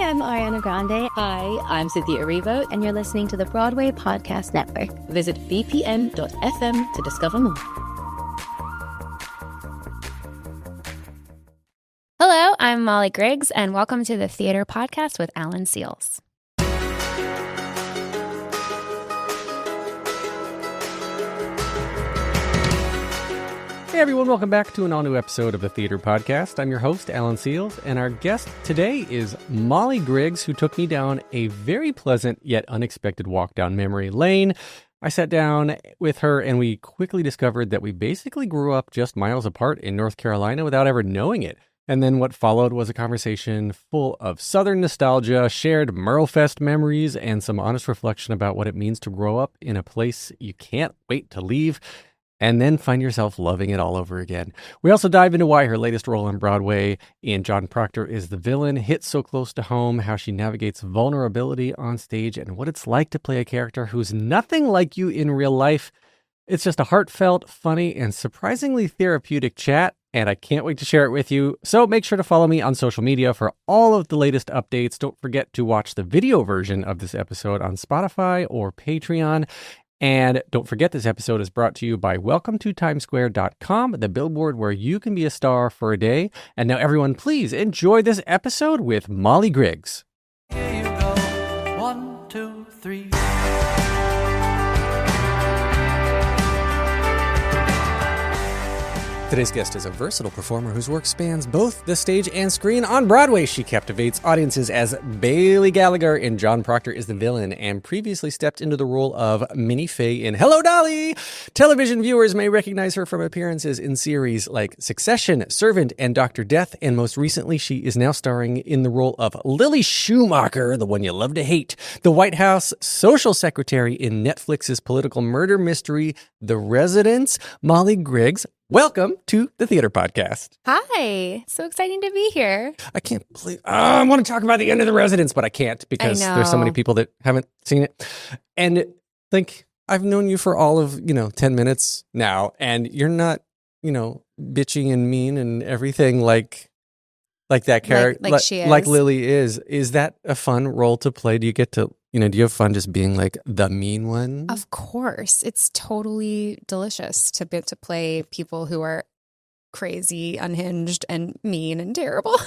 I'm Ariana Grande. Hi, I'm Cynthia Erivo. And you're listening to the Broadway Podcast Network. Visit bpm.fm to discover more. Hello, I'm Molly Griggs, and welcome to the Theater Podcast with Alan Seals. Hey everyone, welcome back to an all-new episode of the Theater Podcast. I'm your host, Alan Seals, and our guest today is Molly Griggs, who took me down a very pleasant yet unexpected walk down memory lane. I sat down with her and we quickly discovered that we basically grew up just miles apart in North Carolina without ever knowing it. And then what followed was a conversation full of Southern nostalgia, shared MerleFest memories, and some honest reflection about what it means to grow up in a place you can't wait to leave, and then find yourself loving it all over again. We also dive into why her latest role on Broadway in John Proctor is the villain hits so close to home, how she navigates vulnerability on stage, and what it's like to play a character who's nothing like you in real life. It's just a heartfelt, funny, and surprisingly therapeutic chat, and I can't wait to share it with you. So make sure to follow me on social media for all of the latest updates. Don't forget to watch the video version of this episode on Spotify or Patreon. And don't forget, this episode is brought to you by WelcomeToTimesSquare.com, the billboard where you can be a star for a day. And now everyone, please enjoy this episode with Molly Griggs. Here you go. 1, 2, 3. Today's guest is a versatile performer whose work spans both the stage and screen. On Broadway, she captivates audiences as Bailey Gallagher in John Proctor is the Villain, and previously stepped into the role of Minnie Fay in Hello, Dolly! Television viewers may recognize her from appearances in series like Succession, Servant, and Dr. Death, and most recently, she is now starring in the role of Lily Schumacher, the one you love to hate, the White House social secretary in Netflix's political murder mystery, The Residence. Molly Griggs, welcome to the Theater Podcast. Hi, so exciting to be here. I can't believe I want to talk about the end of The Residence, but I can't because there's so many people that haven't seen it. And like, I've known you for all of, 10 minutes now, and you're not, bitchy and mean and everything like that character, like she is. Like Lily is. Is that a fun role to play? Do you get to, do you have fun just being like the mean one? Of course. It's totally delicious to get to play people who are crazy, unhinged, and mean and terrible.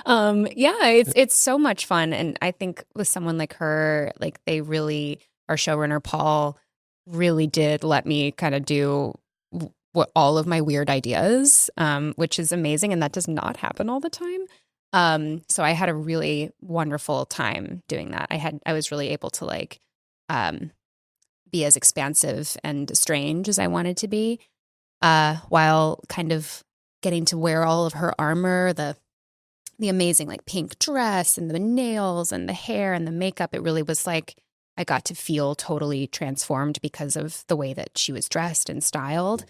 It's so much fun. And I think with someone like her, like they really, our showrunner, Paul, really did let me kind of do what all of my weird ideas, which is amazing. And that does not happen all the time. So I had a really wonderful time doing that. I was really able to be as expansive and strange as I wanted to be, while kind of getting to wear all of her armor, the amazing pink dress and the nails and the hair and the makeup. It really was like I got to feel totally transformed because of the way that she was dressed and styled.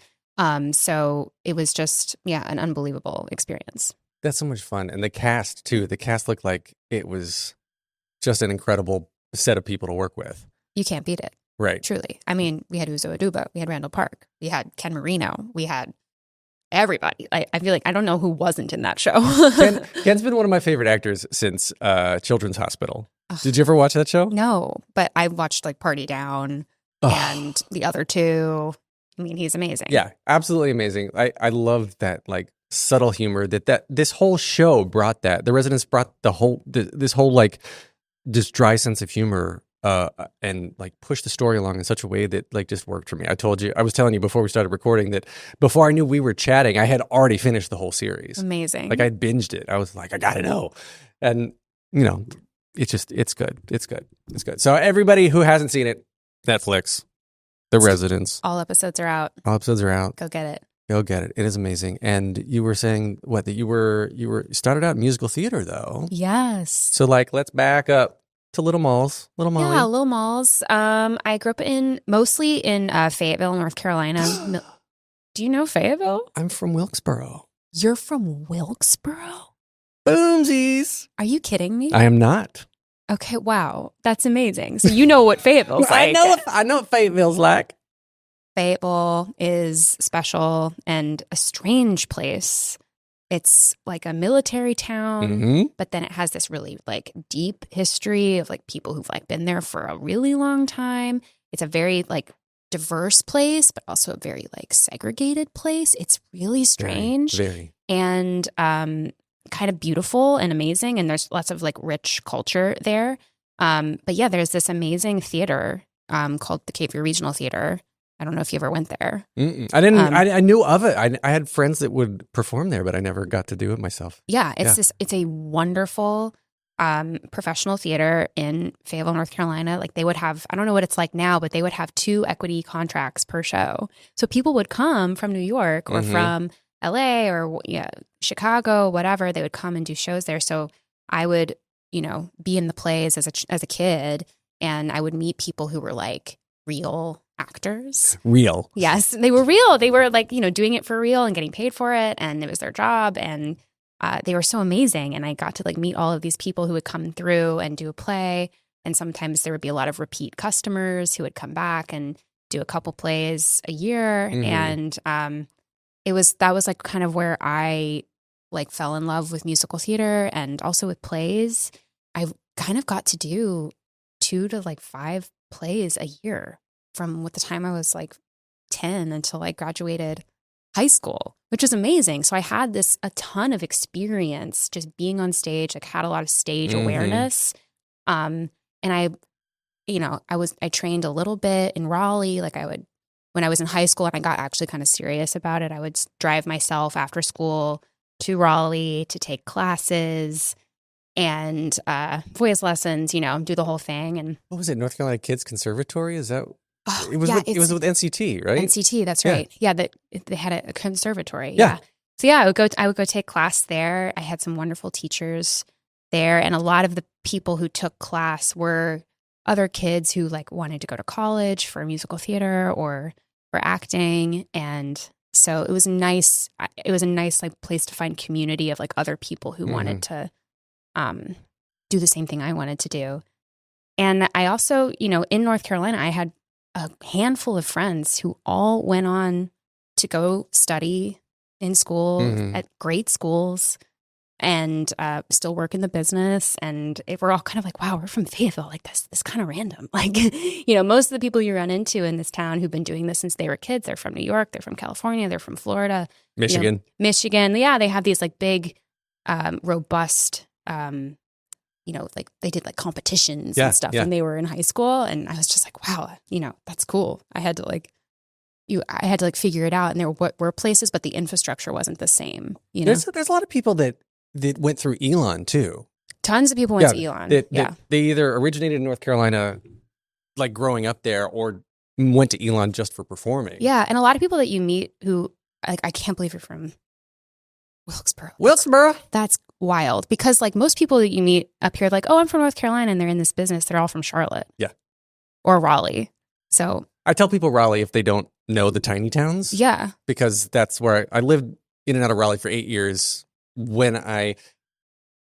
So it was just, an unbelievable experience. That's so much fun. And the cast, too. The cast looked like it was just an incredible set of people to work with. You can't beat it. Right. Truly. I mean, we had Uzo Aduba. We had Randall Park. We had Ken Marino. We had everybody. I feel like I don't know who wasn't in that show. Ken's been one of my favorite actors since Children's Hospital. Did you ever watch that show? No, but I watched Party Down and the other two. I mean, he's amazing. Yeah, absolutely amazing. I love that subtle humor that this whole show brought. That The Residence brought this whole this dry sense of humor and pushed the story along in such a way that just worked for me. I was telling you before we started recording that before I knew we were chatting, I had already finished the whole series. Amazing. I binged it. I was like, I gotta know, and it's good. It's good. So everybody who hasn't seen it, Netflix, The Residence. All episodes are out. Go get it. Go get it. It is amazing. And you were saying that you were started out in musical theater though. Yes. So let's back up to Little Malls. Little Molly. Yeah, Little Malls. I grew up mostly in Fayetteville, North Carolina. Do you know Fayetteville? I'm from Wilkesboro. You're from Wilkesboro? Boomsies. Are you kidding me? I am not. Okay, wow. That's amazing. So you know what Fayetteville's like. I know what Fayetteville's like. Fayetteville is special and a strange place. it's like a military town, but then it has this really like deep history of like people who've like been there for a really long time. It's a very like diverse place, but also a very like segregated place. It's really strange. Very. And kind of beautiful and amazing. And there's lots of like rich culture there. But yeah, there's this amazing theater called the Cape Fear Regional Theater. I don't know if you ever went there. I didn't. I knew of it. I had friends that would perform there, but I never got to do it myself. Yeah, it's a wonderful professional theater in Fayetteville, North Carolina. Like they would have, I don't know what it's like now, but they would have 2 equity contracts per show. So people would come from New York or from LA or Chicago, whatever. They would come and do shows there. So I would, be in the plays as a kid, and I would meet people who were like real actors. Real. Yes, they were real. They were like, doing it for real and getting paid for it, and it was their job, and they were so amazing. And I got to like meet all of these people who would come through and do a play, and sometimes there would be a lot of repeat customers who would come back and do a couple plays a year. And that was like kind of where I like fell in love with musical theater and also with plays. I kind of got to do 2 to like 5 plays a year from the time I was like 10 until I graduated high school, which was amazing. So I had a ton of experience just being on stage, like had a lot of stage awareness. And I trained a little bit in Raleigh. Like when I was in high school and I got actually kind of serious about it, I would drive myself after school to Raleigh to take classes and voice lessons, do the whole thing. And what was it? North Carolina Kids Conservatory? Is that? Oh, it was with NCT, right? NCT, that's right. Yeah, they had a conservatory. Yeah. So yeah, I would go take class there. I had some wonderful teachers there, and a lot of the people who took class were other kids who like wanted to go to college for musical theater or for acting, and so it was nice. It was a nice like place to find community of like other people who wanted to do the same thing I wanted to do. And I also, in North Carolina, I had a handful of friends who all went on to go study in school at great schools and still work in the business. And we're all kind of like, wow, we're from Fayetteville. Like this kind of random. Like, most of the people you run into in this town who've been doing this since they were kids, they're from New York, they're from California, they're from Florida. Michigan. Michigan. Yeah, they have these like big, robust, like they did like competitions and stuff when they were in high school. And I was just like, wow, that's cool. I had to figure it out. And there were places, but the infrastructure wasn't the same. There's a lot of people that went through Elon too. Tons of people went to Elon. They either originated in North Carolina, like growing up there, or went to Elon just for performing. Yeah, and a lot of people that you meet who, like, I can't believe you're from Wilkesboro. Wilkesboro? That's wild. Because, like, most people that you meet up here, like, oh, I'm from North Carolina, and they're in this business. They're all from Charlotte. Yeah. Or Raleigh. So I tell people Raleigh if they don't know the tiny towns. Yeah. Because that's where I lived in and out of Raleigh for 8 years when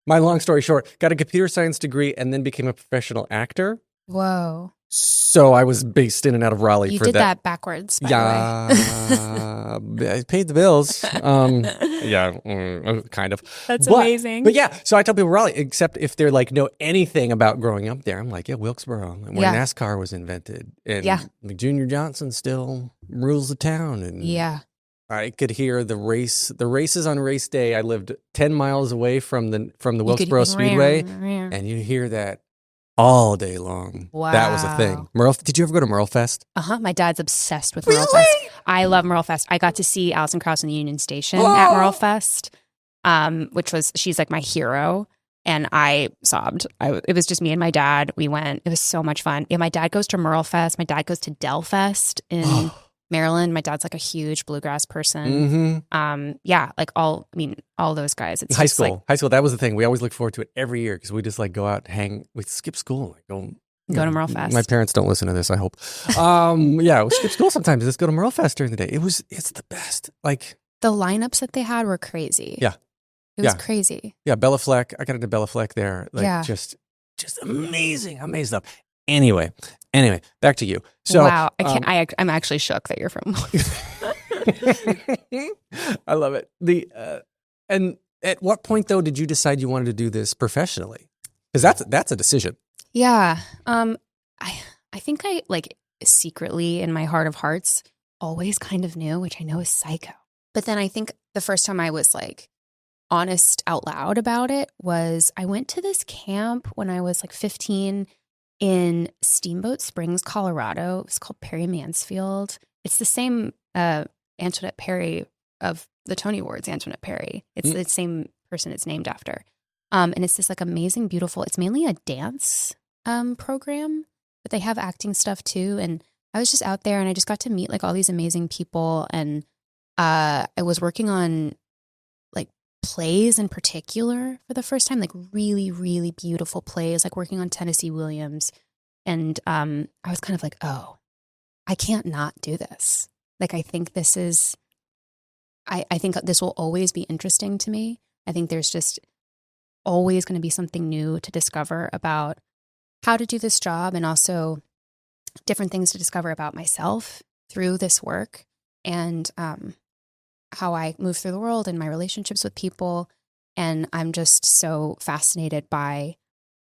my long story short, got a computer science degree and then became a professional actor. Whoa. So I was based in and out of Raleigh you for did that. Backwards, by the way. I paid the bills. Kind of. That's amazing. But yeah, so I tell people Raleigh, except if they're like know anything about growing up there. I'm like, Wilkesboro, where NASCAR was invented. And like Junior Johnson still rules the town. And I could hear the races on race day. I lived 10 miles away from the Wilkesboro Speedway, and you hear that all day long. Wow. That was a thing. Did you ever go to MerleFest? My dad's obsessed with MerleFest. I love MerleFest. I got to see Alison Krauss in the Union Station at MerleFest, she's like my hero. And I sobbed. It was just me and my dad. We went. It was so much fun. Yeah, my dad goes to MerleFest. My dad goes to Delfest in Maryland. My dad's like a huge bluegrass person. Like all those guys. It's high school. That was the thing. We always look forward to it every year because we just like go out, hang. We skip school, like go to MerleFest. My parents don't listen to this. I hope. We skip school sometimes. Just go to MerleFest during the day. It's the best. Like the lineups that they had were crazy. Yeah, it was crazy. Yeah, Bella Fleck. I got into Bella Fleck there. Like just amazing stuff. Anyway, back to you. So, wow, I can't. I'm actually shook that you're from. I love it. And at what point, though, did you decide you wanted to do this professionally? Because that's a decision. Yeah. I think I like secretly in my heart of hearts always kind of knew, which I know is psycho. But then I think the first time I was like honest out loud about it was I went to this camp when I was like 15 in Steamboat Springs, Colorado. It was called Perry Mansfield. It's the same Antoinette Perry of the Tony Awards, Antoinette Perry. It's the same person it's named after. And it's this like amazing, beautiful, it's mainly a dance program, but they have acting stuff too. And I was just out there and I just got to meet like all these amazing people. And I was working on like plays in particular for the first time, like really, really beautiful plays, like working on Tennessee Williams. And I was kind of like, oh, I can't not do this. Like, I think this is, I think this will always be interesting to me. I think there's just always going to be something new to discover about how to do this job, and also different things to discover about myself through this work, and how I move through the world and my relationships with people. And I'm just so fascinated by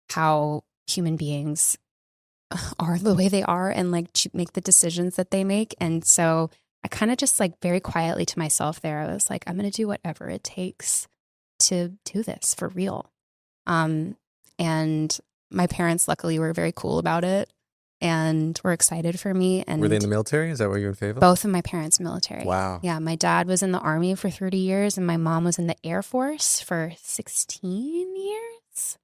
how human beings are the way they are and like make the decisions that they make. And so I kind of just like very quietly to myself there, I was like, I'm going to do whatever it takes to do this for real. And my parents luckily were very cool about it and were excited for me. And were they in the military? Is that where you were in Fayetteville? Both of my parents military. Wow. Yeah. My dad was in the Army for 30 years and my mom was in the Air Force for 16 years,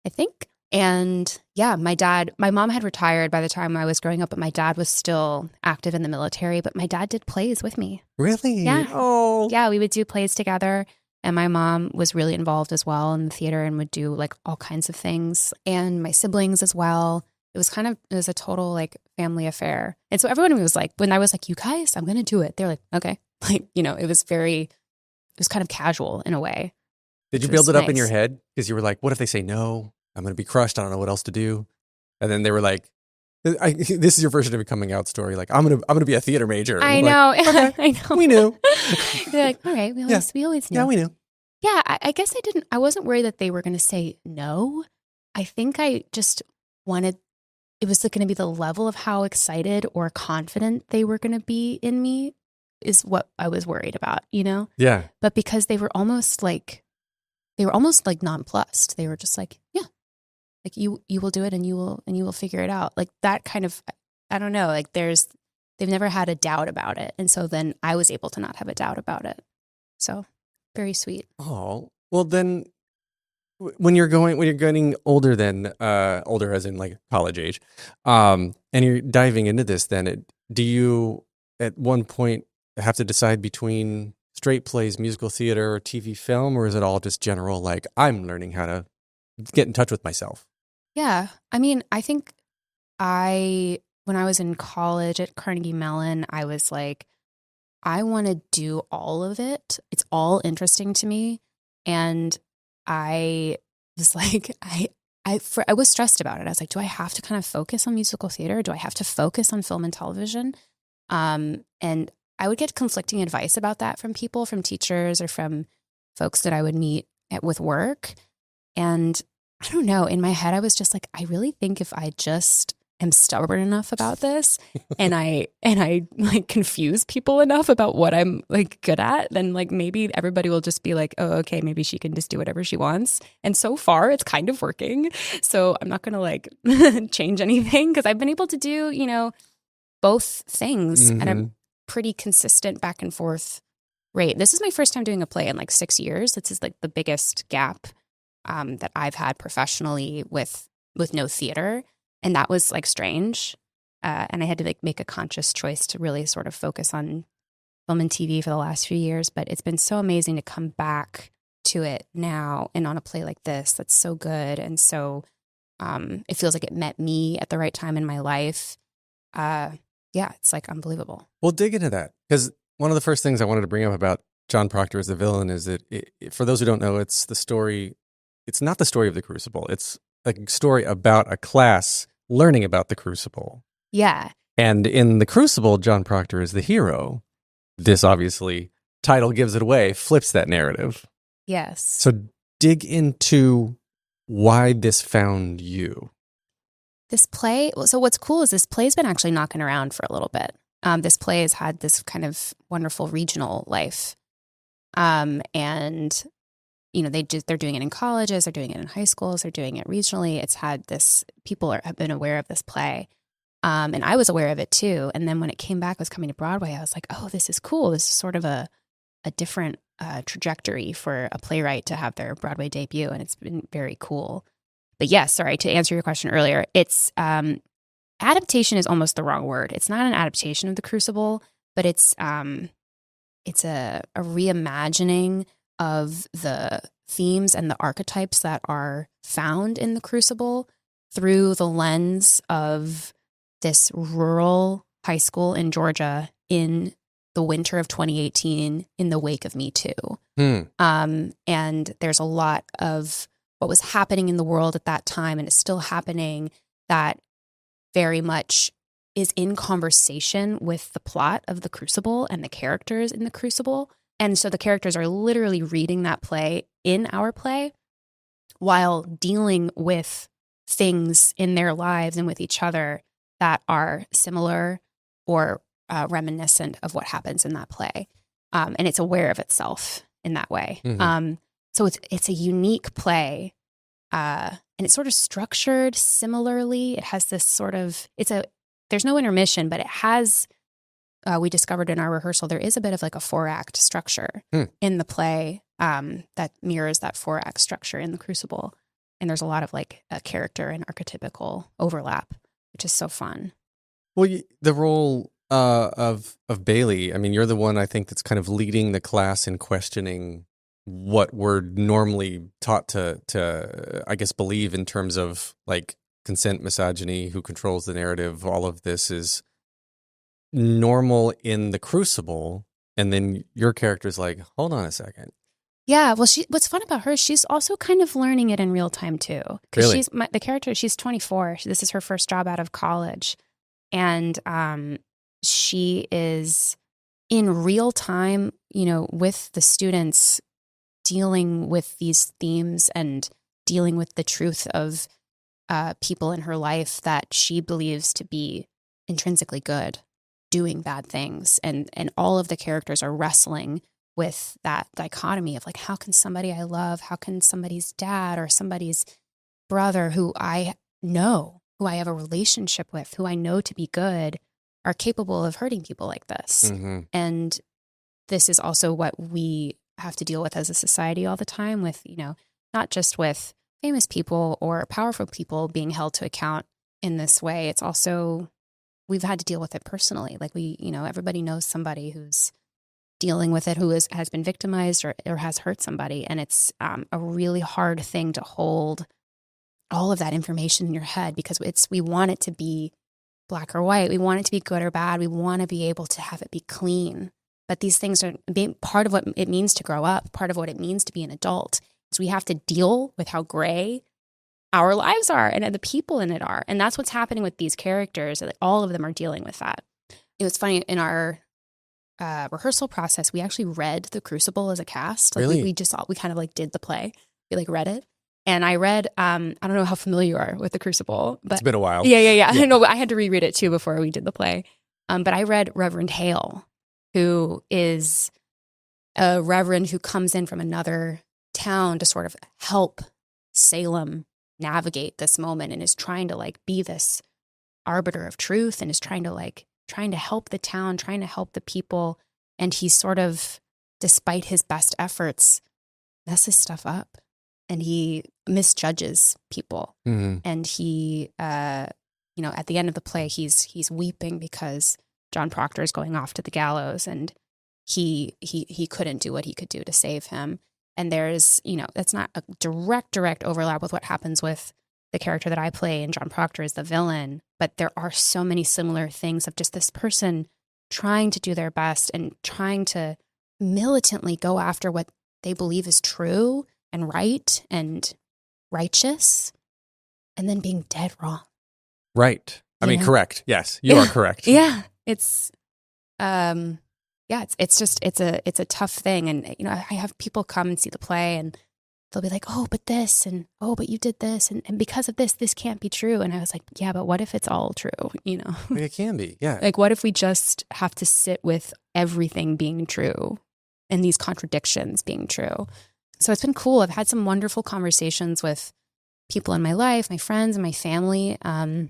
I think. And yeah, my mom had retired by the time I was growing up, but my dad was still active in the military. But my dad did plays with me. Really? Yeah. Oh. Yeah, we would do plays together. And my mom was really involved as well in the theater and would do like all kinds of things. And my siblings as well. It was a total like family affair. And so everyone was like, when I was like, you guys, I'm going to do it. They're like, okay. Like, it was kind of casual in a way. Did you build it up in your head? Because you were like, what if they say no? I'm going to be crushed. I don't know what else to do. And then they were like, this is your version of a coming out story. Like, I'm gonna be a theater major. I know. Like, okay, I know. We knew. They're like, all right, we always knew. Yeah, we knew. Yeah, I guess I wasn't worried that they were going to say no. I think I just wanted, it was going to be the level of how excited or confident they were going to be in me is what I was worried about, Yeah. But because they were almost like nonplussed. They were just like, yeah, like you will do it and you will figure it out. Like that kind of, I don't know, like they've never had a doubt about it. And so then I was able to not have a doubt about it. So very sweet. Oh, well then when you're getting older older as in like college age, and you're diving into this, then do you at one point have to decide between straight plays, musical theater, or TV film, or is it all just general, like, I'm learning how to get in touch with myself? Yeah. I mean, I think when I was in college at Carnegie Mellon, I was like, I want to do all of it. It's all interesting to me. And I was like, I was stressed about it. I was like, do I have to kind of focus on musical theater? Do I have to focus on film and television? And I would get conflicting advice about that from people, from teachers or from folks that I would meet with work. And I don't know, in my head, I was just like, I really think if I just am stubborn enough about this and I like confuse people enough about what I'm like good at, then like maybe everybody will just be like, oh, okay, maybe she can just do whatever she wants. And so far it's kind of working. So I'm not going to like change anything because I've been able to do, both things at a pretty consistent back and forth rate. This is my first time doing a play in like 6 years. This is like the biggest gap that I've had professionally with no theater. And that was like strange. And I had to like make a conscious choice to really sort of focus on film and TV for the last few years. But it's been so amazing to come back to it now and on a play like this that's so good. And so it feels like it met me at the right time in my life. Yeah, it's like unbelievable. We'll dig into that because one of the first things I wanted to bring up about John Proctor as the villain is that for those who don't know, it's the story. It's not the story of the Crucible. It's a story about a class learning about the Crucible. Yeah. And in the Crucible, John Proctor is the hero. This obviously, title gives it away, flips that narrative. Yes. So dig into why this found you. This play, so what's cool is this play's been actually knocking around for a little bit. This play has had this kind of wonderful regional life. And, you know, they're doing it in colleges, they're doing it in high schools, they're doing it regionally. It's had this, people have been aware of this play. And I was aware of it too. And then when it came back, was coming to Broadway, I was like, oh, this is cool. This is sort of a different trajectory for a playwright to have their Broadway debut. And it's been very cool. But yes, sorry, to answer your question earlier, it's adaptation is almost the wrong word. It's not an adaptation of The Crucible, but it's a reimagining of the themes and the archetypes that are found in The Crucible through the lens of this rural high school in Georgia in the winter of 2018 in the wake of Me Too. And there's a lot of what was happening in the world at that time, and it's still happening, that very much is in conversation with the plot of The Crucible and the characters in The Crucible. And so the characters are literally reading that play in our play while dealing with things in their lives and with each other that are similar or reminiscent of what happens in that play. And it's aware of itself in that way. So it's a unique play, and it's sort of structured similarly. It has this sort of, there's no intermission, but it has, we discovered in our rehearsal, there is a bit of like a 4-act structure in the play that mirrors that 4-act structure in The Crucible. And there's a lot of like a character and archetypical overlap, which is so fun. Well, the role of Bailey, I mean, you're the one I think that's kind of leading the class in questioning what we're normally taught to I guess believe in terms of like consent, misogyny, who controls the narrative. All of this is normal in The Crucible, and then your character's like, hold on a second. Yeah, well, what's fun about her, she's also kind of learning it in real time too. Really? She's the character. She's 24. This is her first job out of college, and she is in real time, you know, with the students, dealing with these themes and dealing with the truth of people in her life that she believes to be intrinsically good, doing bad things, and all of the characters are wrestling with that dichotomy of like, how can somebody I love, how can somebody's dad or somebody's brother who I know, who I have a relationship with, who I know to be good, are capable of hurting people like this. And this is also what we have to deal with as a society all the time, with, you know, not just with famous people or powerful people being held to account in this way. It's also, we've had to deal with it personally. Like everybody knows somebody who's dealing with it, who has been victimized or has hurt somebody. And it's a really hard thing to hold all of that information in your head, because we want it to be black or white. We want it to be good or bad. We want to be able to have it be clean. But these things are part of what it means to grow up, part of what it means to be an adult. So we have to deal with how gray our lives are and the people in it are. And that's what's happening with these characters. All of them are dealing with that. It was funny, in our rehearsal process, we actually read The Crucible as a cast. Like Really? we kind of like did the play. We like read it. And I read, I don't know how familiar you are with The Crucible, but It's been a while. Yeah. I know, I had to reread it too before we did the play. But I read Reverend Hale, who is a reverend who comes in from another town to sort of help Salem navigate this moment, and is trying to like be this arbiter of truth, and is trying to help the town, trying to help the people. And he sort of, despite his best efforts, messes stuff up, and he misjudges people. And he, at the end of the play, he's weeping because John Proctor is going off to the gallows, and he couldn't do what he could do to save him. And there's, that's not a direct overlap with what happens with the character that I play, and John Proctor is the villain. But there are so many similar things of just this person trying to do their best and trying to militantly go after what they believe is true and right and righteous, and then being dead wrong. Right. I mean, correct. Yes, you are correct. Yeah. It's yeah, it's a tough thing. And, you know, I have people come and see the play and they'll be like, oh, but this, and oh, but you did this. And because of this can't be true. And I was like, yeah, but what if it's all true? You know, It can be. Yeah. like, what if we just have to sit with everything being true and these contradictions being true? So it's been cool. I've had some wonderful conversations with people in my life, my friends and my family. And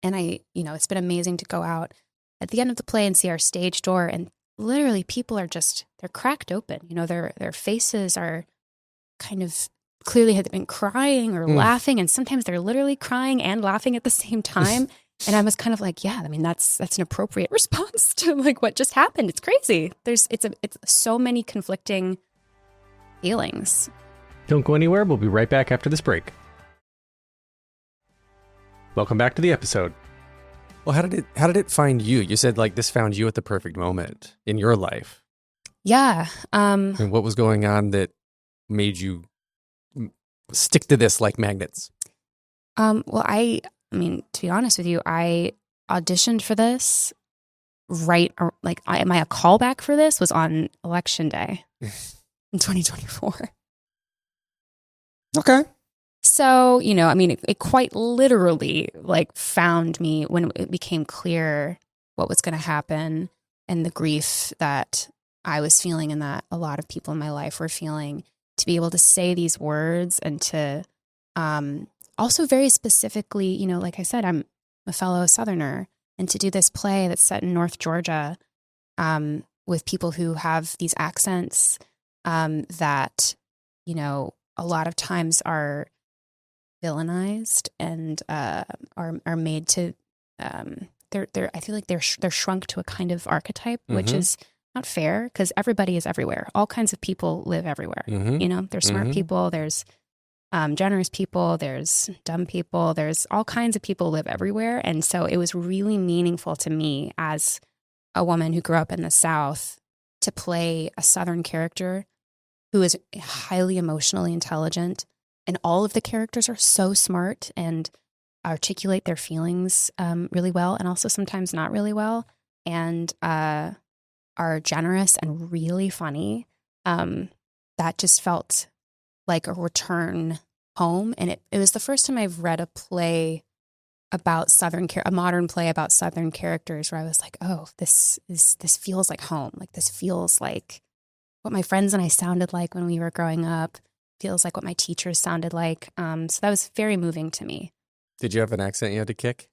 it's been amazing to go out at the end of the play and see our stage door, and literally people are they're cracked open. You know, their faces are kind of clearly had been crying or laughing, and sometimes they're literally crying and laughing at the same time. And I was kind of like, yeah, I mean, that's an appropriate response to like what just happened. It's crazy. It's so many conflicting feelings. Don't go anywhere. We'll be right back after this break. Welcome back to the episode. Well, how did it find you? You said like this found you at the perfect moment in your life. Yeah. And what was going on that made you stick to this like magnets? Well, I mean, to be honest with you, I auditioned for this my callback for this was on Election Day in 2024. Okay. So, you know, I mean, it quite literally like found me when it became clear what was going to happen and the grief that I was feeling and that a lot of people in my life were feeling, to be able to say these words and to also very specifically, you know, like I said, I'm a fellow Southerner, and to do this play that's set in North Georgia with people who have these accents that, you know, a lot of times are villainized and are made to they're I feel like they're shrunk to a kind of archetype, which is not fair, because everybody is everywhere. All kinds of people live everywhere. You know, there's smart people, there's generous people, there's dumb people, there's all kinds of people live everywhere. And so it was really meaningful to me as a woman who grew up in the South to play a Southern character who is highly emotionally intelligent. And all of the characters are so smart and articulate their feelings really well, and also sometimes not really well, and are generous and really funny. That just felt like a return home. And it was the first time I've read a play about a modern play about Southern characters where I was like, oh, this feels like home. Like, this feels like what my friends and I sounded like when we were growing up. Feels like what my teachers sounded like. So that was very moving to me. Did you have an accent you had to kick?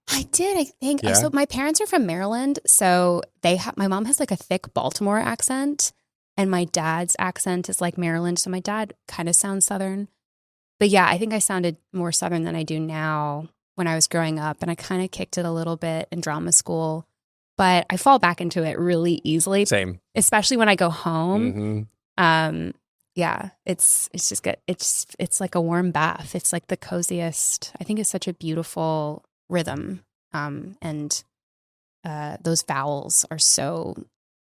I did, I think. Yeah? So my parents are from Maryland, so my mom has like a thick Baltimore accent, and my dad's accent is like Maryland, so my dad kind of sounds Southern. But yeah, I think I sounded more Southern than I do now when I was growing up, and I kind of kicked it a little bit in drama school, but I fall back into it really easily. Same. Especially when I go home. Yeah, it's just good. It's like a warm bath. It's like the coziest. I think it's such a beautiful rhythm. And those vowels are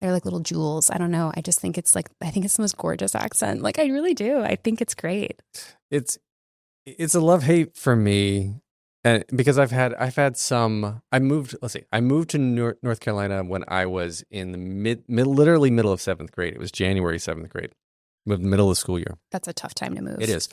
they're like little jewels. I don't know. I just think it's the most gorgeous accent. Like, I really do. I think it's great. It's a love-hate for me. And because I've had some, I moved to North Carolina when I was in the literally middle of 7th grade. It was January 7th grade. Moved middle of the school year. That's a tough time to move. It is.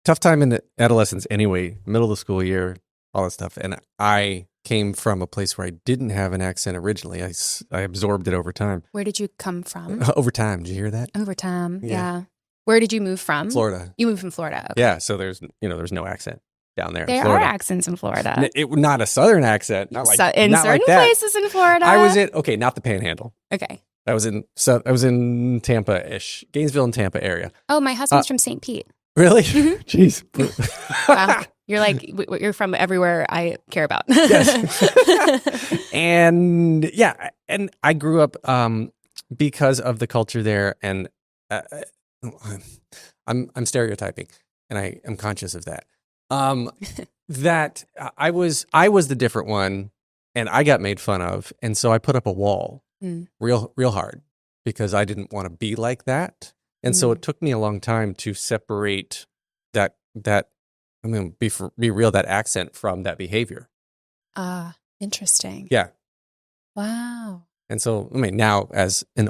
Tough time in the adolescence anyway, middle of the school year, all that stuff. And I came from a place where I didn't have an accent originally. I absorbed it over time. Where did you come from? Over time. Did you hear that? Over time, yeah. Where did you move from? Florida. You moved from Florida. Okay. Yeah, so there's no accent down there. There in Florida. are accents in Florida. Not a Southern accent. Not like in not certain like that. places in Florida. I was not the Panhandle. Okay. I was in Tampa-ish, Gainesville and Tampa area. Oh, my husband's from St. Pete. Really? Jeez. Wow. You're from everywhere I care about. Yes. And yeah, and I grew up because of the culture there, and I'm stereotyping, and I am conscious of that. That I was the different one, and I got made fun of, and so I put up a wall real hard because I didn't want to be like that. And so it took me a long time to separate that I'm going to be real, that accent from that behavior. Interesting. Yeah. Wow. And so, I mean, now as an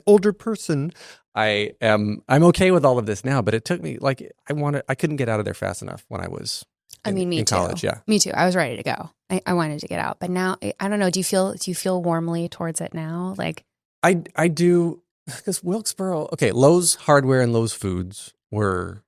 older person, I'm okay with all of this now, but it took me like, I couldn't get out of there fast enough when I was in college. Yeah. Me too. I was ready to go. I wanted to get out, but now I don't know. Do you feel warmly towards it now? Like I do, because Wilkesboro, okay, Lowe's Hardware and Lowe's Foods were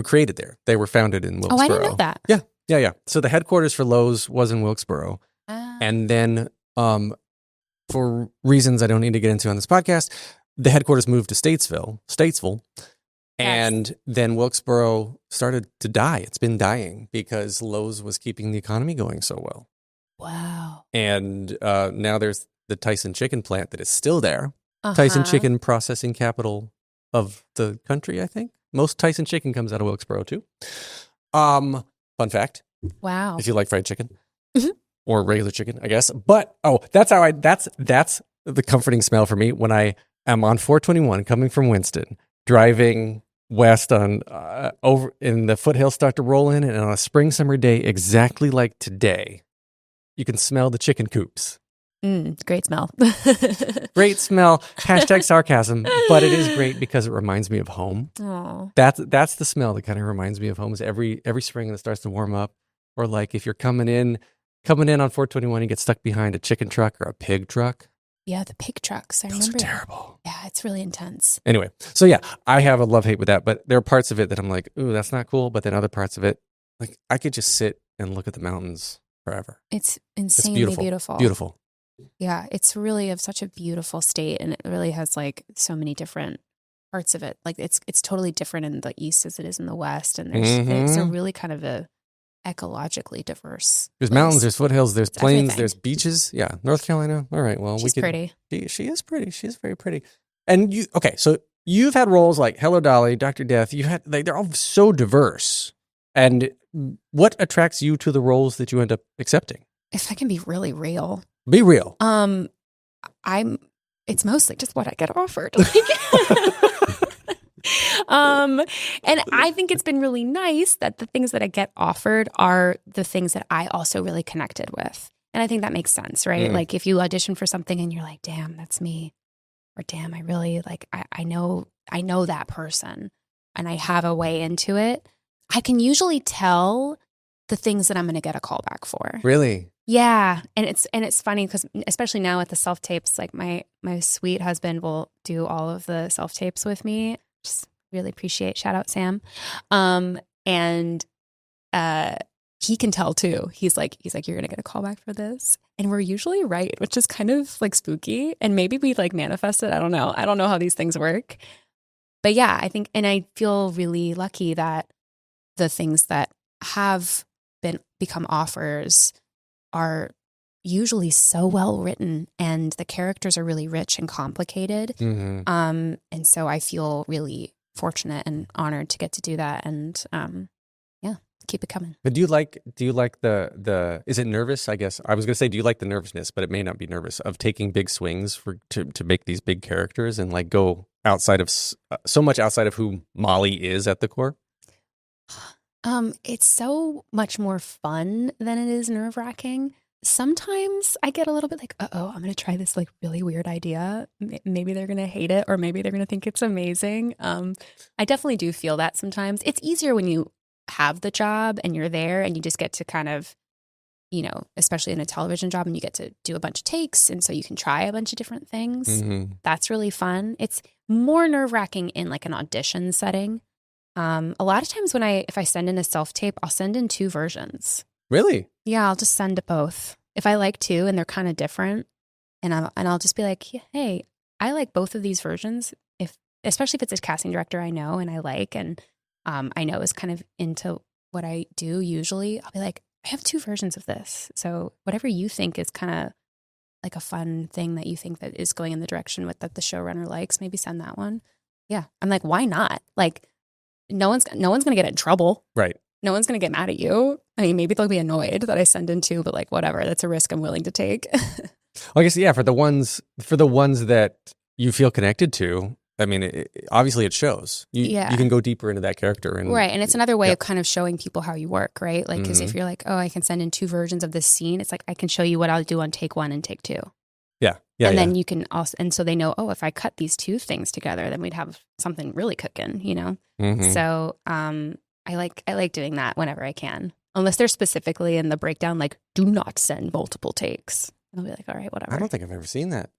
created there. They were founded in Wilkesboro. Oh, I didn't know that. Yeah. So the headquarters for Lowe's was in Wilkesboro. And then for reasons I don't need to get into on this podcast, the headquarters moved to Statesville. And then Wilkesboro started to die. It's been dying because Lowe's was keeping the economy going so well. Wow. And now there's the Tyson chicken plant that is still there. Tyson chicken processing capital of the country, I think. Most Tyson chicken comes out of Wilkesboro too. Fun fact. Wow. If you like fried chicken or regular chicken, I guess. But that's the comforting smell for me when I am on 421 coming from Winston, driving west on over in the foothills start to roll in, and on a spring summer day exactly like today, you can smell the chicken coops. Great smell. Great smell. Hashtag sarcasm, but it is great because it reminds me of home. Oh, That's the smell that kind of reminds me of home. Is every spring when it starts to warm up, or like if you're coming in on 421, you get stuck behind a chicken truck or a pig truck. Yeah, the pig trucks. I Those remember. are terrible. Yeah, it's really intense. Anyway, so yeah, I have a love-hate with that, but there are parts of it that I'm like, ooh, that's not cool. But then other parts of it, like I could just sit and look at the mountains forever. It's insanely beautiful. Beautiful. Yeah, it's really of such a beautiful state, and it really has like so many different parts of it. Like it's totally different in the east as it is in the west, and it's a really kind of a ecologically diverse. There's mountains, there's foothills, there's It's plains, everything. there's beaches. Yeah, North Carolina. All right, well, She's pretty. She is pretty. She's very pretty. And so you've had roles like Hello Dolly, Dr. Death. You had they're all so diverse. And what attracts you to the roles that you end up accepting? If I can be really real. Be real. It's mostly just what I get offered. And I think it's been really nice that the things that I get offered are the things that I also really connected with. And I think that makes sense, right? Like if you audition for something and you're like, damn, that's me. Or damn, I really like, I know that person and I have a way into it. I can usually tell the things that I'm going to get a call back for. Really? Yeah. And it's funny because especially now with the self-tapes, like my sweet husband will do all of the self-tapes with me. Just really appreciate, shout out Sam. And he can tell too. He's like, you're going to get a call back for this. And we're usually right, which is kind of like spooky. And maybe we like manifest it. I don't know. I don't know how these things work. But yeah, I think, and I feel really lucky that the things that have become offers are usually so well written and the characters are really rich and complicated. Mm-hmm. And so I feel really fortunate and honored to get to do that. And keep it coming. But do you like the is it nervous? I guess I was going to say, do you like the nervousness, but it may not be nervous of taking big swings to make these big characters and like go outside of so much outside of who Molly is at the core? It's so much more fun than it is nerve-wracking. Sometimes I get a little bit like, I'm going to try this like really weird idea. Maybe they're going to hate it or maybe they're going to think it's amazing. I definitely do feel that sometimes. It's easier when you have the job and you're there and you just get to kind of, especially in a television job and you get to do a bunch of takes. And so you can try a bunch of different things. Mm-hmm. That's really fun. It's more nerve-wracking in like an audition setting. A lot of times if I send in a self-tape, I'll send in 2 versions. Really? Yeah, I'll just send both. If I like 2 and they're kind of different, and I'll just be like, hey, I like both of these versions. Especially if it's a casting director I know and I like, and I know is kind of into what I do usually, I'll be like, I have 2 versions of this. So whatever you think is kind of like a fun thing that you think that is going in the direction that the showrunner likes, maybe send that one. Yeah, I'm like, why not? Like, no one's going to get in trouble. Right. No one's going to get mad at you. I mean, maybe they'll be annoyed that I send in 2, but like, whatever. That's a risk I'm willing to take. Well, I guess, yeah, for the ones that you feel connected to, I mean, obviously it shows. You can go deeper into that character. Right. And it's another way of kind of showing people how you work, right? Like, because if you're like, I can send in 2 versions of this scene, it's like, I can show you what I'll do on take 1 and take 2. And then you can also, and so they know, oh, if I cut these two things together, then we'd have something really cooking, you know? Mhm. So I like doing that whenever I can. Unless they're specifically in the breakdown, like, do not send multiple takes. I'll be like, all right, whatever. I don't think I've ever seen that.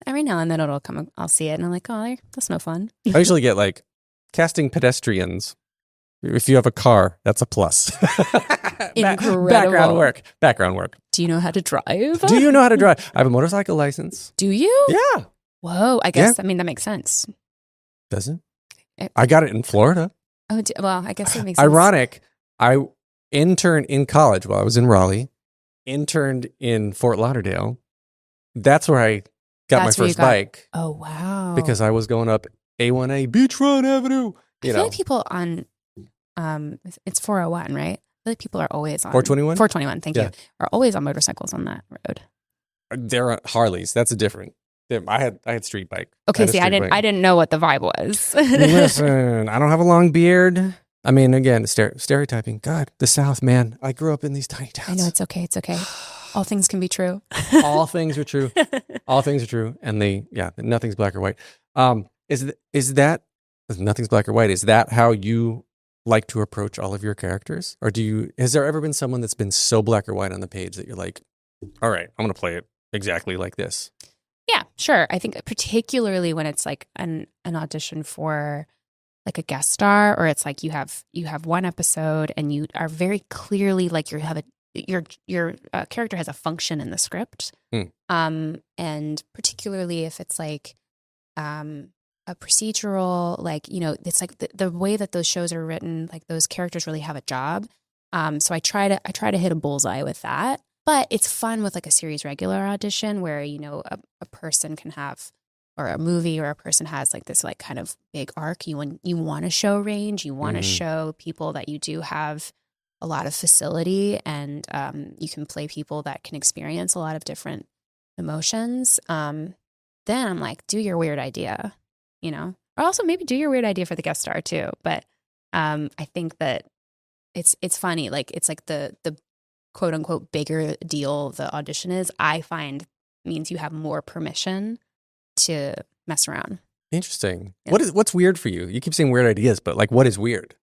Every now and then it'll come, I'll see it, and I'm like, oh, that's no fun. I usually get like casting pedestrians. If you have a car, that's a plus. Incredible. Background work. Do you know how to drive? Do you know how to drive? I have a motorcycle license. Do you? Yeah. Whoa, I guess, I mean, that makes sense. Does it? I got it in Florida. Oh, well, I guess it makes sense. Ironic. I interned in college while I was in Raleigh, interned in Fort Lauderdale. That's where I got my first bike. Oh, wow. Because I was going up A1A Beachfront Avenue. I feel like people on, it's 401, right? I feel like people are always on. 421? 421, thank you. Are always on motorcycles on that road. They're on Harleys. That's a different. I had street bike. Okay, see, I didn't know what the vibe was. Listen, I don't have a long beard. I mean, again, stereotyping. God, the South, man. I grew up in these tiny towns. I know, it's okay. It's okay. All things can be true. All things are true. All things are true. And nothing's black or white. Is that nothing's black or white? Is that how you like to approach all of your characters? Or has there ever been someone that's been so black or white on the page that you're like, all right, I'm going to play it exactly like this? Yeah, sure. I think particularly when it's like an audition for like a guest star, or it's like you have one episode and you are very clearly like your character has a function in the script. And particularly if it's like a procedural, like, you know, it's like the way that those shows are written, like those characters really have a job. So I try to hit a bullseye with that. But it's fun with like a series regular audition where, you know, a person can have, or a movie or a person has like this like kind of big arc. You want to show range. You want to show people that you do have a lot of facility, and you can play people that can experience a lot of different emotions. Then I'm like, do your weird idea, you know, or also maybe do your weird idea for the guest star too. But I think that it's funny. Like it's like the quote unquote bigger deal the audition is, I find means you have more permission to mess around. Interesting. Yeah. What's weird for you? You keep saying weird ideas, but like, what is weird?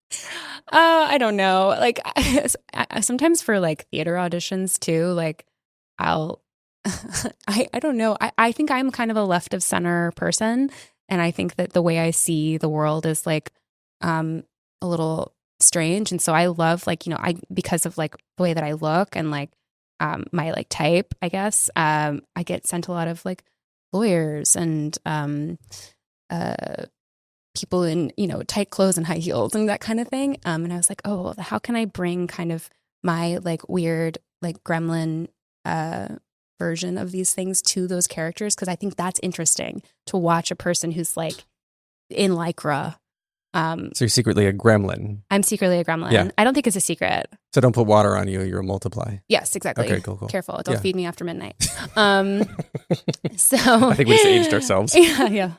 I don't know. Like I sometimes for like theater auditions too, like I'll, I don't know. I think I'm kind of a left of center person. And I think that the way I see the world is like a little strange. And so I love like, you know, because of like the way that I look and like my like type, I guess, I get sent a lot of like lawyers and people in, you know, tight clothes and high heels and that kind of thing. And I was like, oh, how can I bring kind of my like weird like gremlin version of these things to those characters? Because I think that's interesting to watch a person who's like in Lycra. So you're secretly a gremlin. I'm secretly a gremlin. Yeah. I don't think it's a secret. So don't put water on you, you'll multiply. Yes, exactly. Okay, cool. Careful. Don't feed me after midnight. So I think we just aged ourselves. Yeah.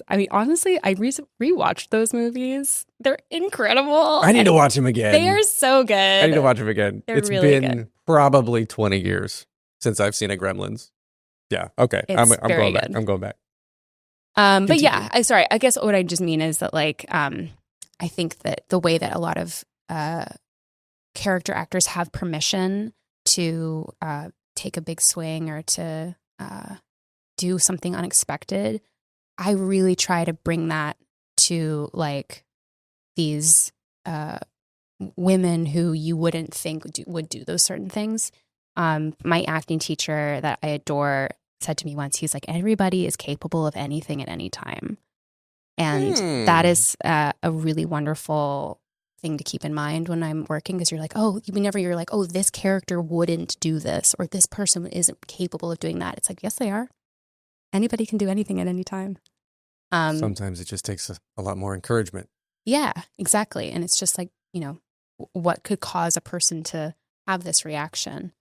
I mean, honestly, I rewatched those movies. They're incredible. I need to watch them again. They are so good. I need to watch them again. They're It's really been good. probably 20 years since I've seen a Gremlins. Yeah. Okay. I'm very going back. good. I'm going back. But yeah, I guess what I just mean is that like, I think that the way that a lot of character actors have permission to take a big swing or to do something unexpected, I really try to bring that to like these women who you wouldn't think would do those certain things. My acting teacher that I adore said to me once, he's like, everybody is capable of anything at any time. And that is a really wonderful thing to keep in mind when I'm working, because you're like, you're like, oh, this character wouldn't do this, or this person isn't capable of doing that. It's like, yes, they are. Anybody can do anything at any time. Sometimes it just takes a lot more encouragement. Yeah, exactly. And it's just like, you know, what could cause a person to have this reaction?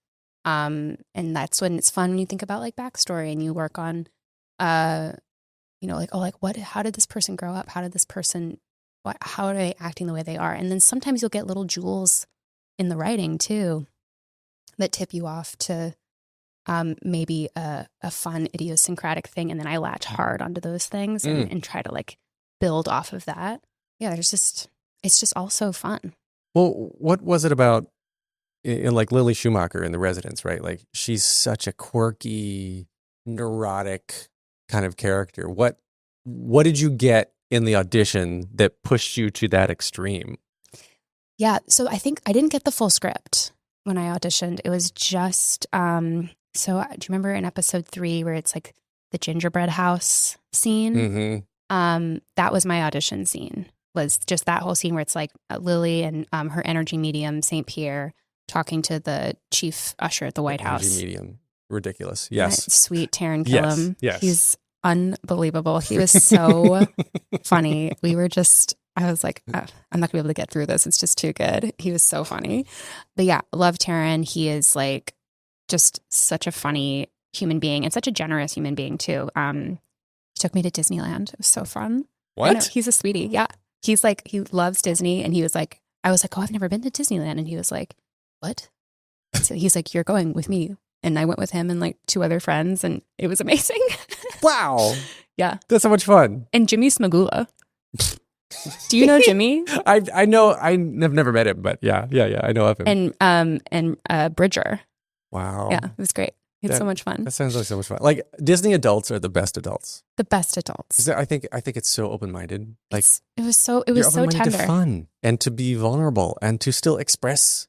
And that's when it's fun when you think about like backstory and you work on, you know, like, oh, like how did this person grow up? How are they acting the way they are? And then sometimes you'll get little jewels in the writing too that tip you off to maybe a fun idiosyncratic thing, and then I latch hard onto those things and try to like build off of that. Yeah, it's just all so fun. Well, what was it about like Lily Schumacher in The Residents, right? Like she's such a quirky, neurotic kind of character. What did you get in the audition that pushed you to that extreme? Yeah, so I think I didn't get the full script when I auditioned. It was just so do you remember in episode 3 where it's like the gingerbread house scene? Mm-hmm. That was my audition scene. Was just that whole scene where it's like Lily and her energy medium St. Pierre talking to the chief usher at the White House. Energy medium, ridiculous. Yes, sweet Taron Killam. Yes. He's unbelievable. He was so funny. I was like, oh, I'm not gonna be able to get through this. It's just too good. He was so funny. But yeah, love Taron. He is like just such a funny human being and such a generous human being too. He took me to Disneyland. It was so fun. What? He's a sweetie. Yeah. He's like, he loves Disney. And he was like, I was like, oh, I've never been to Disneyland. And he was like, what? So he's like, you're going with me. And I went with him and like 2 other friends, and it was amazing. Wow. Yeah. That's so much fun. And Jimmy Smagula. Do you know Jimmy? I know. I've never met him, but yeah, I know of him. And Bridger. Wow. Yeah, it was great. It's so much fun. That sounds like so much fun. Like Disney adults are the best adults. The best adults. I think it's so open-minded. Like it was so you're so open-minded tender. to fun and to be vulnerable and to still express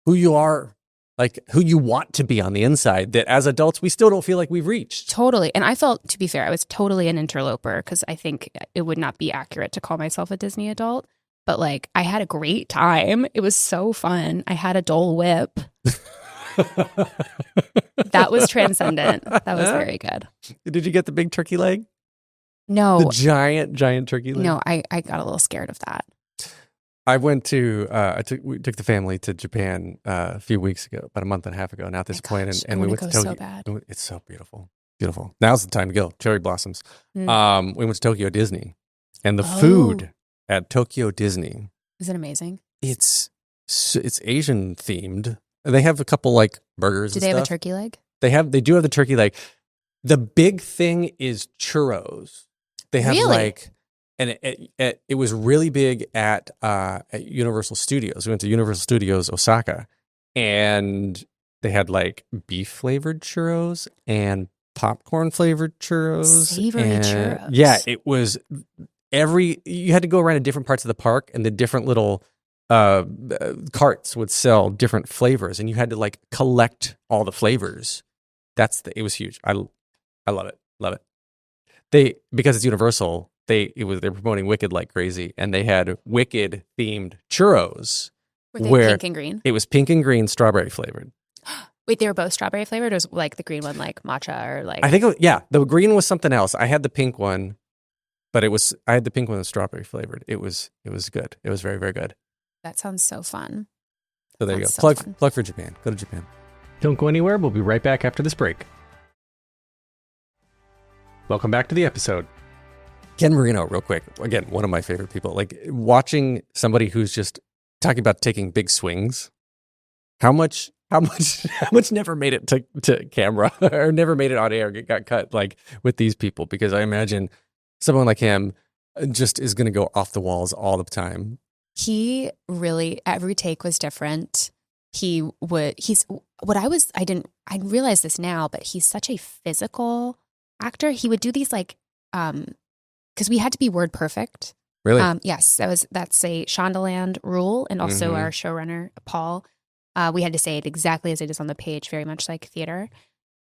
who you are, like who you want to be on the inside, that as adults we still don't feel like we've reached. Totally. And I felt, to be fair, I was totally an interloper because I think it would not be accurate to call myself a Disney adult. But like I had a great time. It was so fun. I had a Dole Whip. That was transcendent. That was very good. Did you get the big turkey leg? No. The giant turkey leg? No, I got a little scared of that. I went to we took the family to Japan a few weeks ago, about a month and a half ago. Now at this point, and we went to Tokyo. So bad. It's so beautiful, beautiful. Now's the time to go. Cherry blossoms. We went to Tokyo Disney, and the food at Tokyo Disney is it amazing? It's Asian themed. They have a couple like burgers. Do they have a turkey leg? They do have the turkey leg. The big thing is churros. They have like. And it was really big at Universal Studios. We went to Universal Studios Osaka, and they had like beef flavored churros and popcorn flavored churros. Savory churros. Yeah, it was you had to go around to different parts of the park, and the different little carts would sell different flavors, and you had to like collect all the flavors. It was huge. I love it. Love it. Because it's Universal. They're promoting Wicked like crazy, and they had Wicked themed churros. Were they pink and green? It was pink and green, strawberry flavored. Wait, they were both strawberry flavored, or was like the green one like matcha or like? I think the green was something else. I had the pink one, but I had the pink one that's strawberry flavored. It was good. It was very, very good. That sounds so fun. So there you go. Plug for Japan. Go to Japan. Don't go anywhere. We'll be right back after this break. Welcome back to the episode. Ken Marino, real quick. Again, one of my favorite people. Like watching somebody who's just talking about taking big swings. How much never made it to camera or never made it on air, got cut like with these people? Because I imagine someone like him just is going to go off the walls all the time. He really, every take was different. I didn't realize this now, but he's such a physical actor. He would do these like, because we had to be word perfect. Really? Yes, that's a Shondaland rule, and also our showrunner Paul. We had to say it exactly as it is on the page, very much like theater.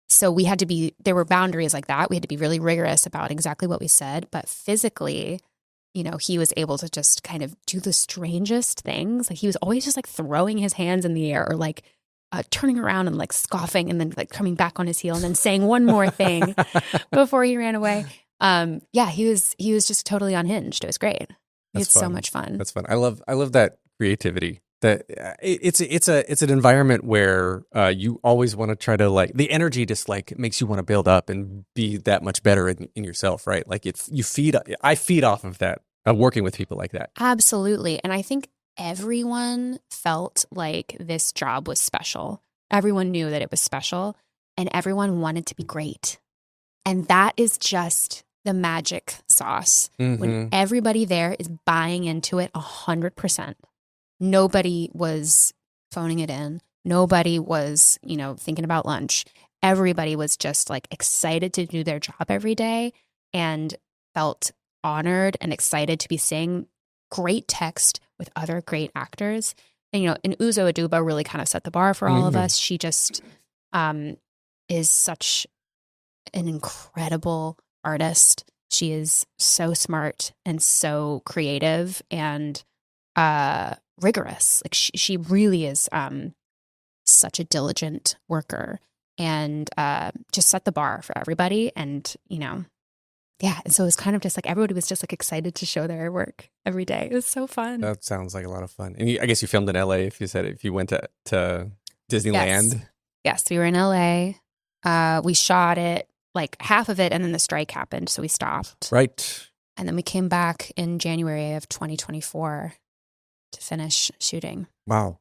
So we had to be. There were boundaries like that. We had to be really rigorous about exactly what we said. But physically, he was able to just kind of do the strangest things. Like he was always just like throwing his hands in the air, or like turning around and like scoffing, and then like coming back on his heel, and then saying one more thing before he ran away. He was just totally unhinged. It was great. It's so much fun. That's fun. I love that creativity. That it's an environment where you always want to try to like the energy just like makes you want to build up and be that much better in yourself, right? Like I feed off of that, of working with people like that. Absolutely. And I think everyone felt like this job was special. Everyone knew that it was special. and everyone wanted to be great. And that is just the magic sauce. When everybody there is buying into it 100%. Nobody was phoning it in. Nobody was, thinking about lunch. Everybody was just like excited to do their job every day and felt honored and excited to be saying great text with other great actors. And, and Uzo Aduba really kind of set the bar for all of us. She just is such an incredible artist. She is so smart and so creative and rigorous. Like she really is such a diligent worker and just set the bar for everybody. And, yeah. And so it was kind of just like everybody was just like excited to show their work every day. It was so fun. That sounds like a lot of fun. And I guess you filmed in LA if you went to Disneyland. Yes, we were in LA. We shot it, like half of it, and then the strike happened. So we stopped. Right. And then we came back in January of 2024 to finish shooting. Wow.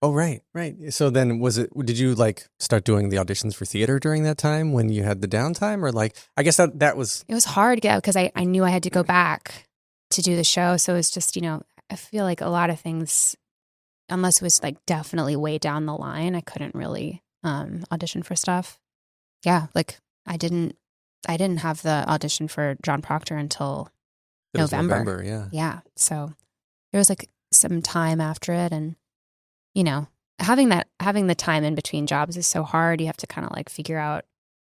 Oh, right. So then did you like start doing the auditions for theater during that time when you had the downtime, or like, I guess that was. It was hard, yeah, because I knew I had to go back to do the show. So it was just, I feel like a lot of things, unless it was like definitely way down the line, I couldn't really audition for stuff. Yeah. Like I didn't have the audition for John Proctor until November. Yeah. Yeah. So there was like some time after it, and having the time in between jobs is so hard. You have to kind of like figure out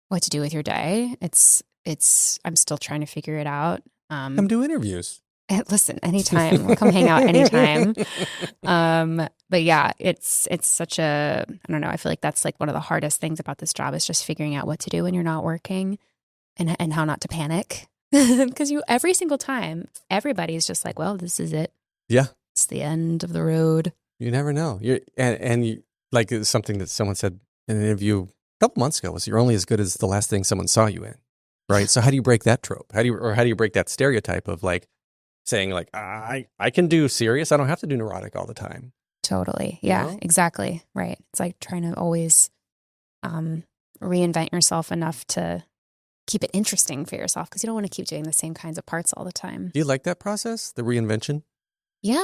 what to do with your day. I'm still trying to figure it out. Come do interviews. Listen, anytime. We'll come hang out anytime. But yeah, it's such a, I don't know. I feel like that's like one of the hardest things about this job is just figuring out what to do when you're not working and how not to panic. Because every single time, everybody's just like, well, this is it. Yeah. It's the end of the road. You never know. And like it's something that someone said in an interview a couple months ago was you're only as good as the last thing someone saw you in, right? So how do you break that trope? How do you break that stereotype of like saying like I can do serious, I don't have to do neurotic all the time. Totally, yeah, exactly, right. It's like trying to always reinvent yourself enough to keep it interesting for yourself because you don't want to keep doing the same kinds of parts all the time. Do you like that process, the reinvention? Yeah,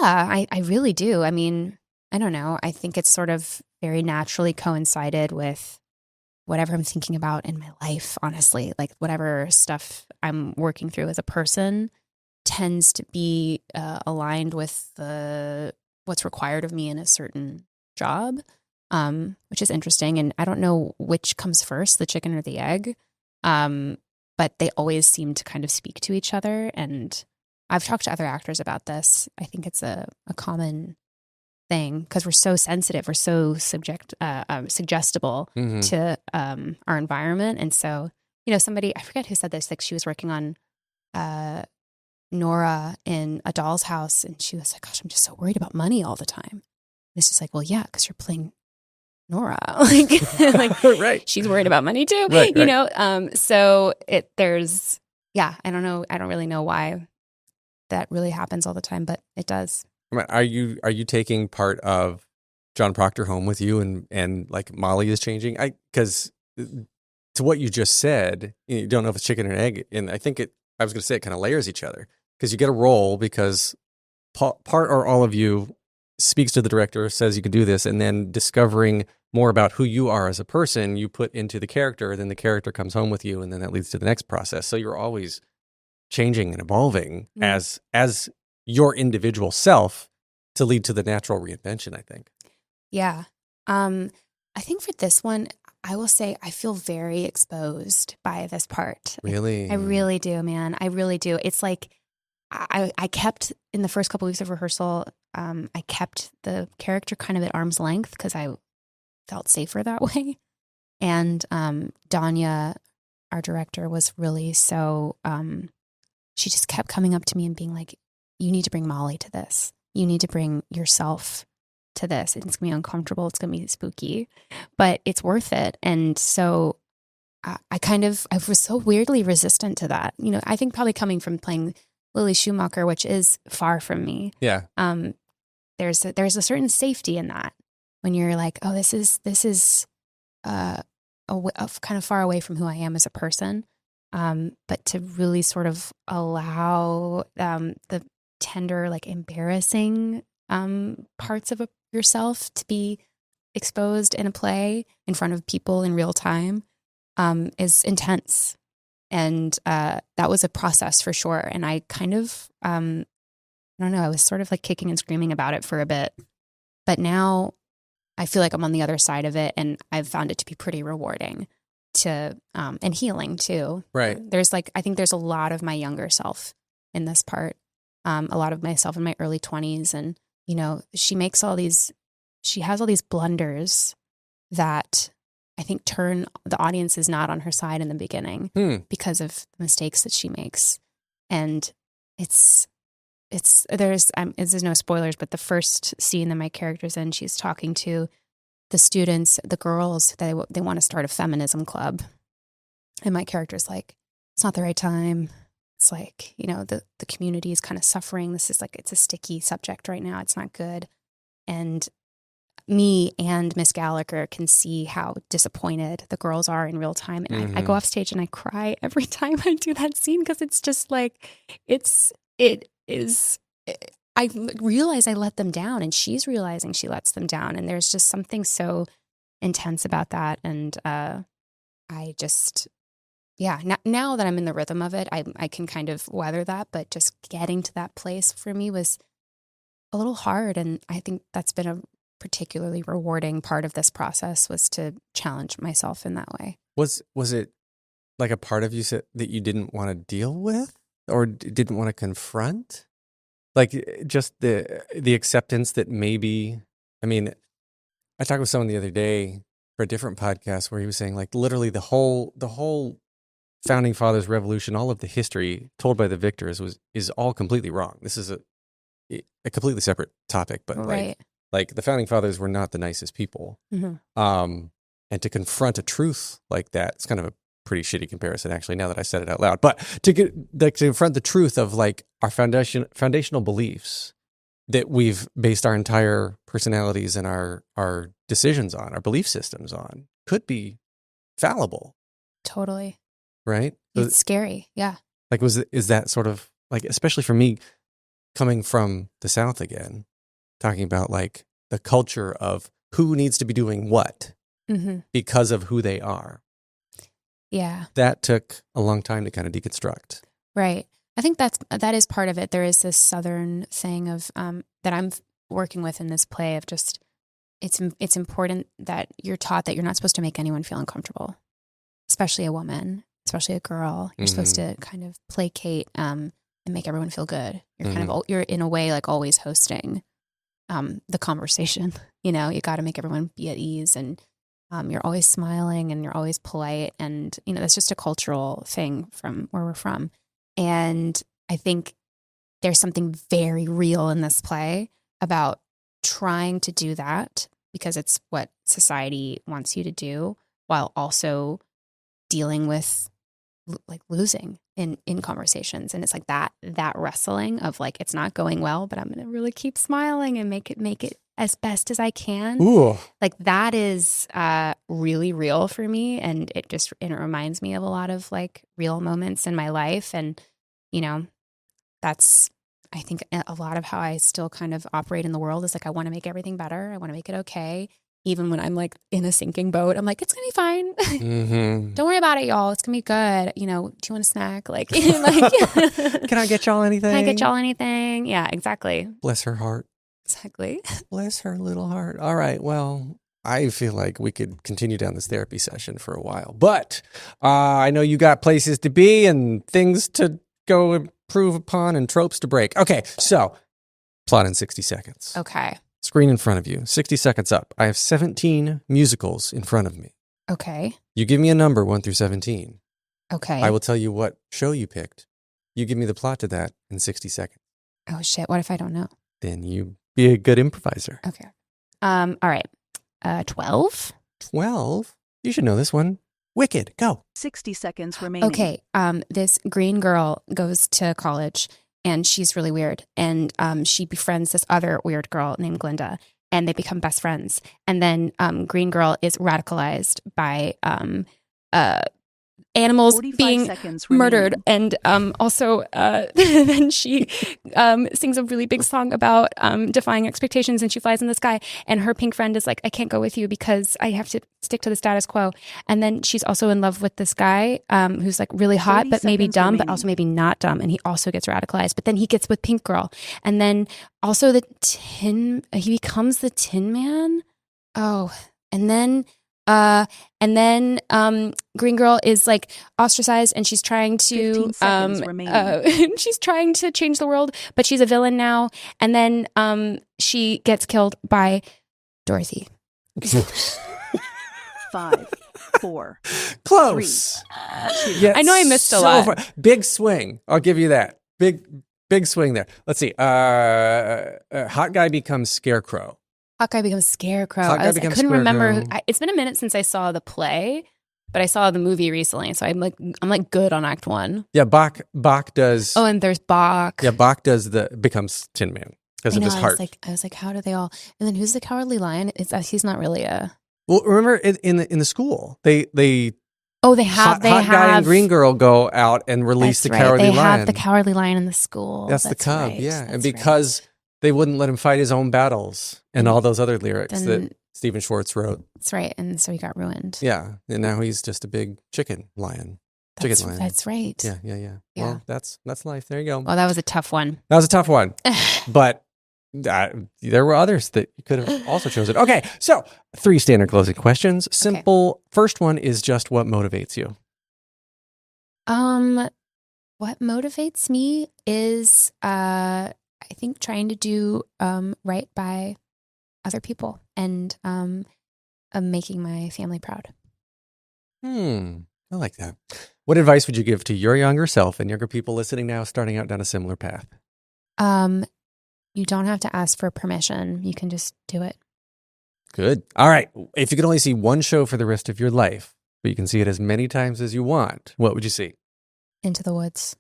I really do. I mean, I don't know. I think it's sort of very naturally coincided with whatever I'm thinking about in my life, honestly. Like whatever stuff I'm working through as a person tends to be aligned with what's required of me in a certain job, which is interesting. And I don't know which comes first, the chicken or the egg, but they always seem to kind of speak to each other. And I've talked to other actors about this. I think it's a common thing because we're so sensitive, we're so suggestible to our environment. And so, somebody, I forget who said this, like she was working on Nora in A Doll's House, and she was like, gosh, I'm just so worried about money all the time. And it's just like, well, yeah, because you're playing Nora. like right. She's worried about money too, right. So there's, I don't know. I don't really know why that really happens all the time, but it does. Are you taking part of John Proctor home with you and like Molly is changing? Because to what you just said, you don't know if it's chicken or egg. And I think I was going to say it kind of layers each other because you get a role because part or all of you speaks to the director, says you can do this, and then discovering more about who you are as a person, you put into the character, then the character comes home with you, and then that leads to the next process. So you're always changing and evolving as your individual self to lead to the natural reinvention, I think. Yeah. I think for this one, I will say I feel very exposed by this part. Really? I really do, man. I really do. It's like I kept, in the first couple weeks of rehearsal, I kept the character kind of at arm's length because I felt safer that way. And Danya, our director, was really so, she just kept coming up to me and being like, you need to bring Molly to this. You need to bring yourself to this. It's going to be uncomfortable. It's going to be spooky, but it's worth it. And so I was so weirdly resistant to that. I think probably coming from playing Lily Schumacher, which is far from me. Yeah. There's a certain safety in that when you're like, oh, this is kind of far away from who I am as a person, but to really sort of allow the tender, like embarrassing parts of yourself to be exposed in a play in front of people in real time is intense. And that was a process for sure. And I kind of, I don't know, I was sort of like kicking and screaming about it for a bit. But now I feel like I'm on the other side of it, and I've found it to be pretty rewarding and healing too. Right. I think there's a lot of my younger self in this part, a lot of myself in my early 20s. And, she has all these blunders that I think turn the audience is not on her side in the beginning because of the mistakes that she makes. And there's no spoilers, but the first scene that my character's in, she's talking to the students, the girls, they want to start a feminism club. And my character's like, it's not the right time. It's like, the community is kind of suffering. This is like, it's a sticky subject right now. It's not good. And me and Miss Gallagher can see how disappointed the girls are in real time. And I go off stage and I cry every time I do that scene, because it's just like, I realize I let them down, and she's realizing she lets them down. And there's just something so intense about that. And I just, now that I'm in the rhythm of it, I can kind of weather that. But just getting to that place for me was a little hard. And I think that's been a particularly rewarding part of this process, was to challenge myself in that way. Was it like a part of you that you didn't want to deal with or didn't want to confront? Like just the acceptance that maybe, I talked with someone the other day for a different podcast where he was saying like literally the whole founding fathers revolution, all of the history told by the victors is all completely wrong. This is a completely separate topic, but right. Like the founding fathers were not the nicest people. Mm-hmm. And to confront a truth like that, it's kind of a pretty shitty comparison, actually, now that I said it out loud. But to confront the truth of like our foundational beliefs that we've based our entire personalities and our decisions on, our belief systems on, could be fallible. Totally. Right? It's scary. Yeah. Like, is that sort of like, especially for me coming from the South again, talking about like the culture of who needs to be doing what because of who they are. Yeah. That took a long time to kind of deconstruct. Right. I think that is part of it. There is this Southern thing of that I'm working with in this play of just it's important that you're taught that you're not supposed to make anyone feel uncomfortable, especially a woman, especially a girl. You're supposed to kind of placate and make everyone feel good. You're kind of you're in a way like always hosting the conversation. You got to make everyone be at ease, and you're always smiling and you're always polite, and that's just a cultural thing from where we're from. And I think there's something very real in this play about trying to do that because it's what society wants you to do, while also dealing with like losing in conversations. And it's like that wrestling of like, it's not going well, but I'm going to really keep smiling and make it as best as I can. Ooh. Like that is really real for me. And it reminds me of a lot of like real moments in my life. And, that's, I think, a lot of how I still kind of operate in the world is like, I want to make everything better. I want to make it okay. Even when I'm like in a sinking boat, I'm like, it's going to be fine. Mm-hmm. Don't worry about it, y'all. It's going to be good. Do you want a snack? Like, can I get y'all anything? Can I get y'all anything? Yeah, exactly. Bless her heart. Exactly. Bless her little heart. All right. Well, I feel like we could continue down this therapy session for a while, but I know you got places to be and things to go improve upon and tropes to break. Okay. So plot in 60 seconds. Okay. Screen in front of you. 60 seconds up. I have 17 musicals in front of me. Okay. You give me a number 1 through 17. Okay. I will tell you what show you picked. You give me the plot to that in 60 seconds. Oh, shit. What if I don't know? Then you be a good improviser. Okay. All right. 12? 12? You should know this one. Wicked. Go. 60 seconds remaining. Okay. This green girl goes to college and she's really weird. And she befriends this other weird girl named Glinda. and they become best friends. And then Green Girl is radicalized by animals 45 being seconds murdered. remaining. And also then she sings a really big song about defying expectations, and she flies in the sky. And her pink friend is like, I can't go with you because I have to stick to the status quo. And then she's also in love with this guy who's like really hot, 30 but maybe seconds dumb, remaining. but also maybe not dumb. And he also gets radicalized. But then he gets with Pink Girl. And then also he becomes the Tin Man. Oh, and then Green Girl is like ostracized, and she's trying to 15 seconds remaining. she's trying to change the world, but she's a villain now. And then she gets killed by Dorothy. 5, 4. Close. 3, 2. Yeah, I know I missed a lot. far. Big swing. I'll give you that. Big swing there. Let's see. Hot guy becomes Scarecrow. Hawkeye becomes Scarecrow. Hawkeye I becomes couldn't remember. Scarecrow. It's been a minute since I saw the play, but I saw the movie recently, so I'm like good on Act 1. Yeah, Bach does. Oh, and there's Bach. Yeah, Bach becomes Tin Man because of his heart. I was like, how do they all? And then who's the Cowardly Lion? He's not really a. Well, remember in the school they Oh, they have hot guy and Green Girl go out and release the that's right. Cowardly They Lion. have the Cowardly Lion in the school. That's the cub, right. yeah. And That's because they wouldn't let him fight his own battles and all those other lyrics Then- that Stephen Schwartz wrote. That's right, and so he got ruined. Yeah, and now he's just a big chicken lion. That's, lion. that's right. Yeah. Yeah. Well, that's life. There you go. Oh, that was a tough one. That was a tough one, but there were others that you could have also chosen. Okay, so 3 standard closing questions. Simple. First one is just what motivates you. What motivates me is I think trying to do right by other people and making my family proud. I like that. What advice would you give to your younger self and younger people listening now starting out down a similar path? You don't have to ask for permission. You can just do it. Good. All right. If you could only see one show for the rest of your life, but you can see it as many times as you want, what would you see? Into the Woods.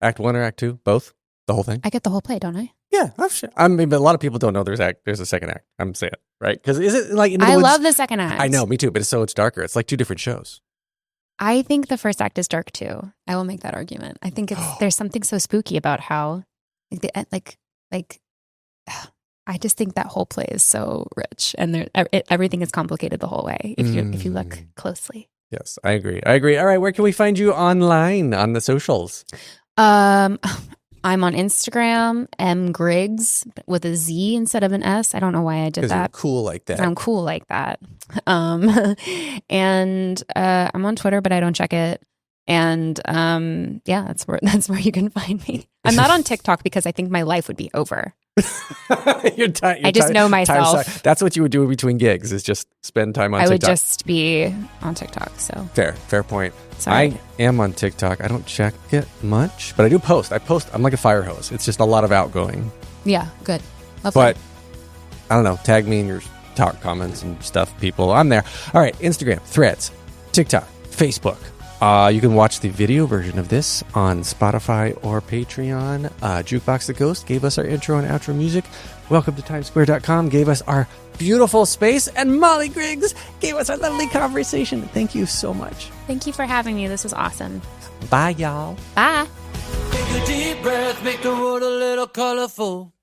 Act 1 or Act 2? Both? The whole thing? I get the whole play, don't I? Yeah, I'm sure. I mean, but a lot of people don't know there's a second act. I'm saying, right? Because is it like Into the I Woods? love the second act. I know, me too, but it's so much darker. It's like 2 different shows. I think the first act is dark too. I will make that argument. I think there's something so spooky about how I just think that whole play is so rich, and everything is complicated the whole way if you look closely. Yes, I agree. All right, where can we find you online on the socials? I'm on Instagram, Griggs with a Z instead of an S. I don't know why I did Because you're that. cool like that. I'm cool like that. And I'm on Twitter, but I don't check it. And yeah, that's where you can find me. I'm not on TikTok because I think my life would be over. I just know myself. That's what you would do between gigs, is just spend time on I TikTok. would just be on TikTok. So Fair point. Sorry. I am on TikTok. I don't check it much, but I do post. I'm like a fire hose. It's just a lot of outgoing. yeah, good. Lovely. But I don't know. Tag me in your talk comments and stuff, people. I'm there. All right. Instagram, Threads, TikTok, Facebook. You can watch the video version of this on Spotify or Patreon. Jukebox the Ghost gave us our intro and outro music. Welcome to timesquare.com gave us our beautiful space. And Molly Griggs gave us our lovely conversation. Thank you so much. Thank you for having me. This was awesome. Bye, y'all. Bye. Take a deep breath, make the world a little colorful.